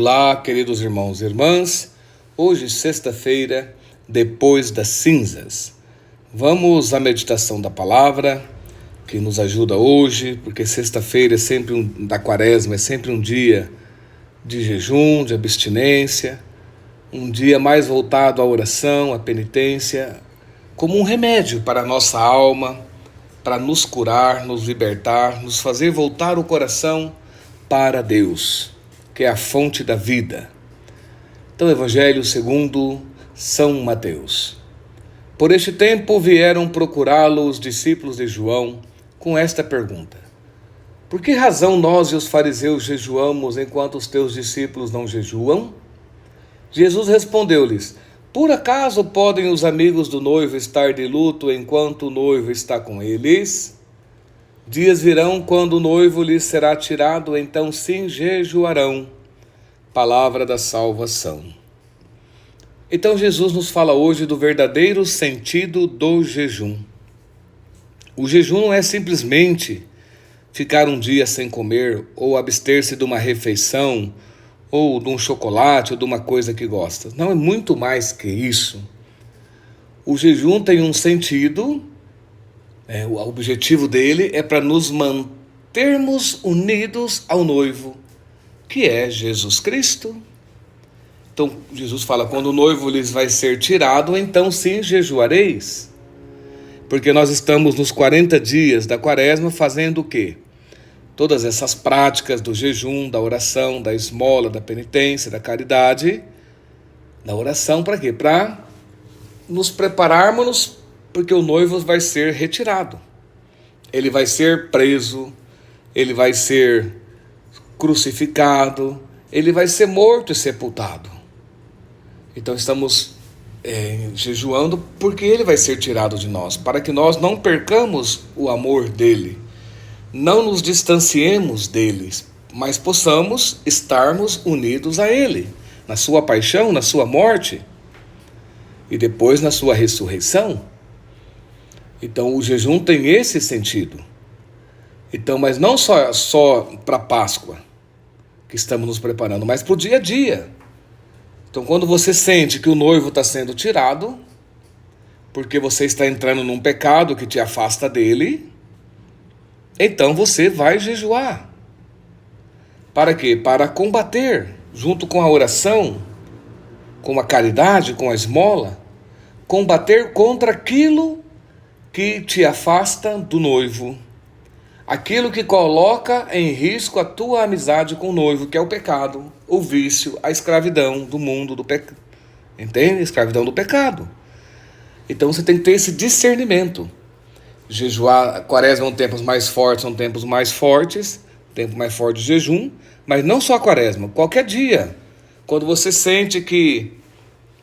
Olá, queridos irmãos e irmãs. Hoje, sexta-feira, depois das cinzas. Vamos à meditação da palavra, que nos ajuda hoje, porque sexta-feira é sempre da quaresma, é sempre um dia de jejum, de abstinência, um dia mais voltado à oração, à penitência, como um remédio para a nossa alma, para nos curar, nos libertar, nos fazer voltar o coração para Deus, que é a fonte da vida. Então, Evangelho segundo São Mateus. Por este tempo vieram procurá-lo os discípulos de João com esta pergunta: por que razão nós e os fariseus jejuamos enquanto os teus discípulos não jejuam? Jesus respondeu-lhes: por acaso podem os amigos do noivo estar de luto enquanto o noivo está com eles? Dias virão quando o noivo lhes será tirado, então sim jejuarão. Palavra da salvação. Então Jesus nos fala hoje do verdadeiro sentido do jejum. O jejum não é simplesmente ficar um dia sem comer, ou abster-se de uma refeição, ou de um chocolate, ou de uma coisa que gosta. Não, é muito mais que isso. O jejum tem um sentido, o objetivo dele é para nos mantermos unidos ao noivo, que é Jesus Cristo. Então Jesus fala, quando o noivo lhes vai ser tirado, então sim jejuareis. Porque nós estamos nos 40 dias da quaresma fazendo o quê? Todas essas práticas do jejum, da oração, da esmola, da penitência, da caridade, da oração, para quê? Para nos prepararmos, porque o noivo vai ser retirado. Ele vai ser preso, ele vai ser crucificado, ele vai ser morto e sepultado. Então estamos jejuando porque ele vai ser tirado de nós, para que nós não percamos o amor dele, não nos distanciemos deles, mas possamos estarmos unidos a ele, na sua paixão, na sua morte e depois na sua ressurreição. Então o jejum tem esse sentido. Então, mas não só para a Páscoa que estamos nos preparando, mas para o dia a dia. Então, quando você sente que o noivo está sendo tirado, porque você está entrando num pecado que te afasta dele, então você vai jejuar. Para quê? Para combater, junto com a oração, com a caridade, com a esmola, combater contra aquilo que te afasta do noivo. Aquilo que coloca em risco a tua amizade com o noivo, que é o pecado, o vício, a escravidão do mundo, do pecado. Entende? Escravidão do pecado. Então você tem que ter esse discernimento. Jejuar, quaresma são tempos mais fortes, são tempos mais fortes, tempo mais forte de jejum, mas não só a quaresma, qualquer dia. Quando você sente que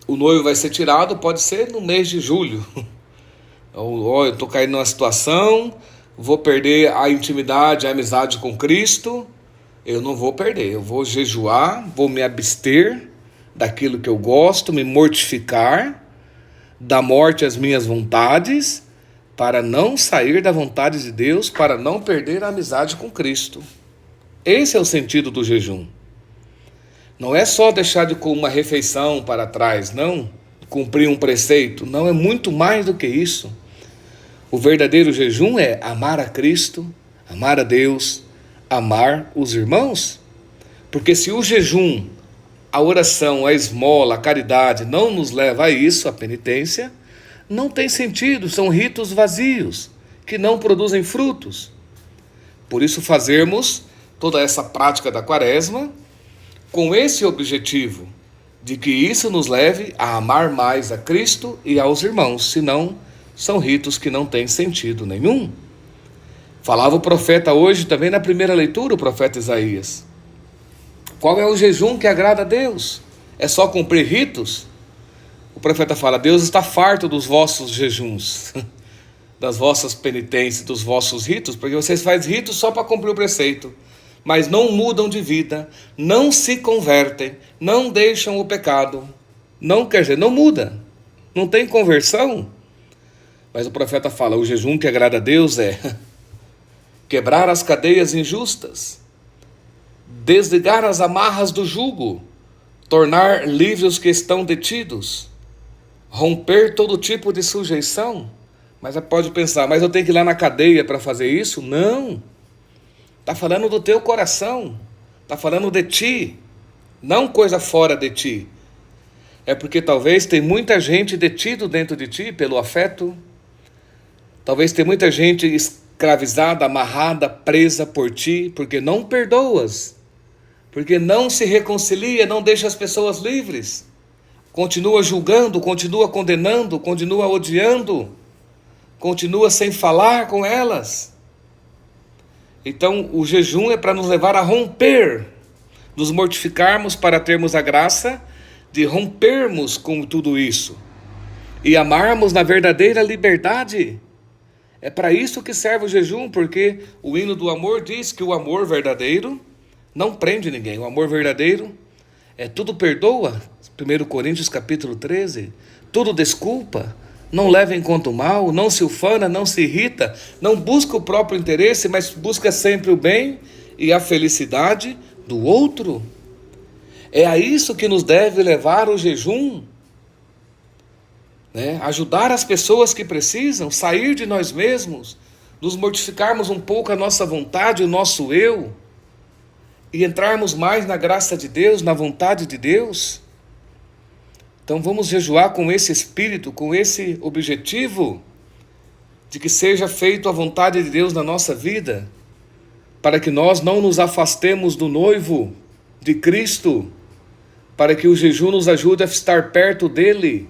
o noivo vai ser tirado, pode ser no mês de julho. Ou eu estou caindo numa situação, vou perder a intimidade, a amizade com Cristo. Eu não vou perder, eu vou jejuar, vou me abster daquilo que eu gosto, me mortificar, dar morte às minhas vontades, para não sair da vontade de Deus, para não perder a amizade com Cristo. Esse é o sentido do jejum. Não é só deixar de comer uma refeição para trás, não, cumprir um preceito, não, é muito mais do que isso. O verdadeiro jejum é amar a Cristo, amar a Deus, amar os irmãos. Porque se o jejum, a oração, a esmola, a caridade não nos leva a isso, a penitência, não tem sentido, são ritos vazios, que não produzem frutos. Por isso fazermos toda essa prática da quaresma com esse objetivo, de que isso nos leve a amar mais a Cristo e aos irmãos, senão são ritos que não têm sentido nenhum. Falava o profeta hoje também na primeira leitura, o profeta Isaías. Qual é o jejum que agrada a Deus? É só cumprir ritos? O profeta fala, Deus está farto dos vossos jejuns, das vossas penitências, dos vossos ritos, porque vocês fazem ritos só para cumprir o preceito, mas não mudam de vida, não se convertem, não deixam o pecado, não quer dizer, não muda, não tem conversão. Mas o profeta fala, o jejum que agrada a Deus é quebrar as cadeias injustas, desligar as amarras do jugo, tornar livres os que estão detidos, romper todo tipo de sujeição. Mas você pode pensar, mas eu tenho que ir lá na cadeia para fazer isso? Não. Está falando do teu coração, está falando de ti, não coisa fora de ti. É porque talvez tem muita gente detido dentro de ti pelo afeto, talvez tem muita gente escravizada, amarrada, presa por ti, porque não perdoas, porque não se reconcilia, não deixa as pessoas livres, continua julgando, continua condenando, continua odiando, continua sem falar com elas. Então o jejum é para nos levar a romper, nos mortificarmos para termos a graça de rompermos com tudo isso e amarmos na verdadeira liberdade. É para isso que serve o jejum, porque o hino do amor diz que o amor verdadeiro não prende ninguém. O amor verdadeiro tudo perdoa, 1 Coríntios capítulo 13, tudo desculpa, não leva em conta o mal, não se ufana, não se irrita, não busca o próprio interesse, mas busca sempre o bem e a felicidade do outro. É a isso que nos deve levar o jejum, né? Ajudar as pessoas que precisam, sair de nós mesmos, nos mortificarmos um pouco a nossa vontade, o nosso eu, e entrarmos mais na graça de Deus, na vontade de Deus. Então vamos jejuar com esse espírito, com esse objetivo de que seja feita a vontade de Deus na nossa vida, para que nós não nos afastemos do noivo de Cristo, para que o jejum nos ajude a estar perto dele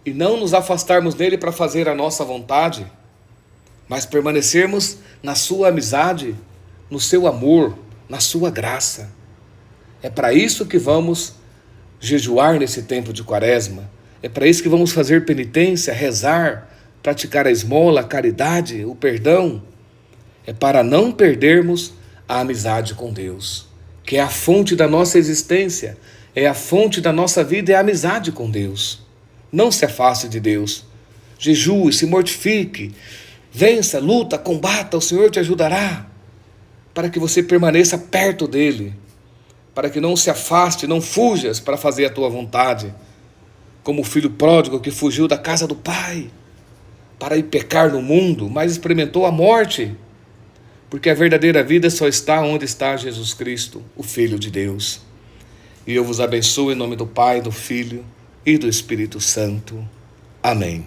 e não nos afastarmos dele para fazer a nossa vontade, mas permanecermos na sua amizade, no seu amor, na sua graça. É para isso que vamos jejuar nesse tempo de Quaresma. É para isso que vamos fazer penitência, rezar, praticar a esmola, a caridade, o perdão. É para não perdermos a amizade com Deus, que é a fonte da nossa existência, é a fonte da nossa vida, é a amizade com Deus. Não se afaste de Deus. Jejue, se mortifique, vença, luta, combata, o Senhor te ajudará, para que você permaneça perto dele, para que não se afaste, não fujas para fazer a tua vontade, como o filho pródigo que fugiu da casa do pai, para ir pecar no mundo, mas experimentou a morte, porque a verdadeira vida só está onde está Jesus Cristo, o Filho de Deus. E eu vos abençoo em nome do Pai, do Filho e do Espírito Santo. Amém.